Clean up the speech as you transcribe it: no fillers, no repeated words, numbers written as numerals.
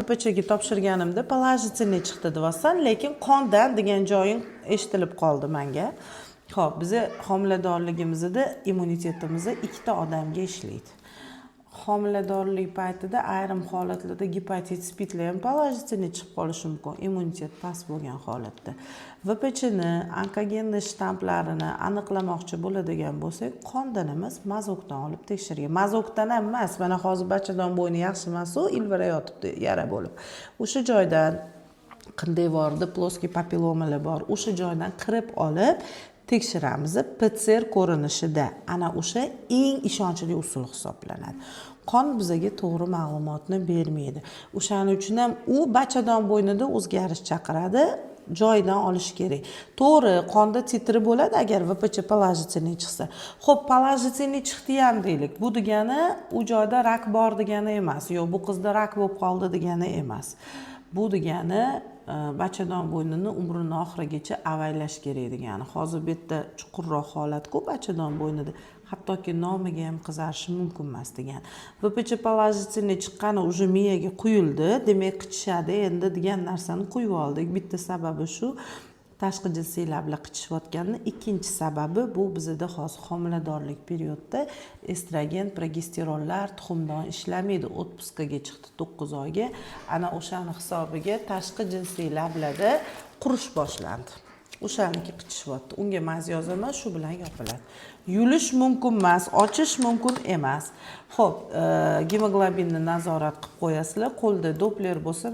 vpchga topshirganimda положительный chiqdi devasan, lekin qondan degan joying eshitilib qoldi menga. Xo'p, bizni homiladorligimizda immunitetimiz ikkita odamga ishlaydi. Homiladorlik paytida ayrim holatlarda gepatit spidlar ham положительный chiqib qolishi mumkin, immunitet past bo'lgan holatda. VPChni, onkogenni shtamplarini aniqlamoqchi bo'ladigan bo'lsak, qondan emas, mazokdan olib tekshirgan. Mazokdan ham emas, mana hozir bachadon bo'yni yaxshi emas-u, ilvira yotibdi yara bo'lib. O'sha joydan devorda ploskiy papilomalar bor, o'sha joydan kirib olib tekshiramiz. PCR ko'rinishida ana o'sha eng ishonchli usul hisoblanadi. Qon bizga to'g'ri ma'lumotni bermaydi. O'shaning uchun ham u bachadon bo'ynida o'zgarish chaqiradi, joyidan olish kerak. To'g'ri, qonda titri bo'ladi agar VPC положительный chiqsa. Xo'p, положительный chiqdi ham deylik. Bu degani u joyda rak bor degani emas, yo'q bu qizda rak bo'lib qoldi degani emas. Bu degani bachadon bo'ynini umrini oxirigacha avaylash kerak degani. Hozir bu yerda chuqurroq holat-ku bachadon bo'ynida, hattoki nomiga ham qizarishi mumkin emas degan. VPC положительный chiqqani уже miyaga quyildi, demak qichishadi endi degan narsani quyib oldik. Bitta sababi shu, tashqi jinsiy lablar qichishayotganini. Ikkinchi sababi bu bizda hozir homiladorlik periodida estrogen, progesteronlar tuxumdan ishlamaydi. Отпускаga chiqdi 9 oyga. Ana o'shani hisobiga tashqi jinsiy lablarda qurish boshlandi. O'shaniki qichishyapti. Unga maz yozaman, shu bilan yopiladi. Yulish mumkin emas, ochish mumkin emas. Xo'p, gemoglobinni nazorat qilib qo'yasizlar. Qo'lda Doppler bo'lsa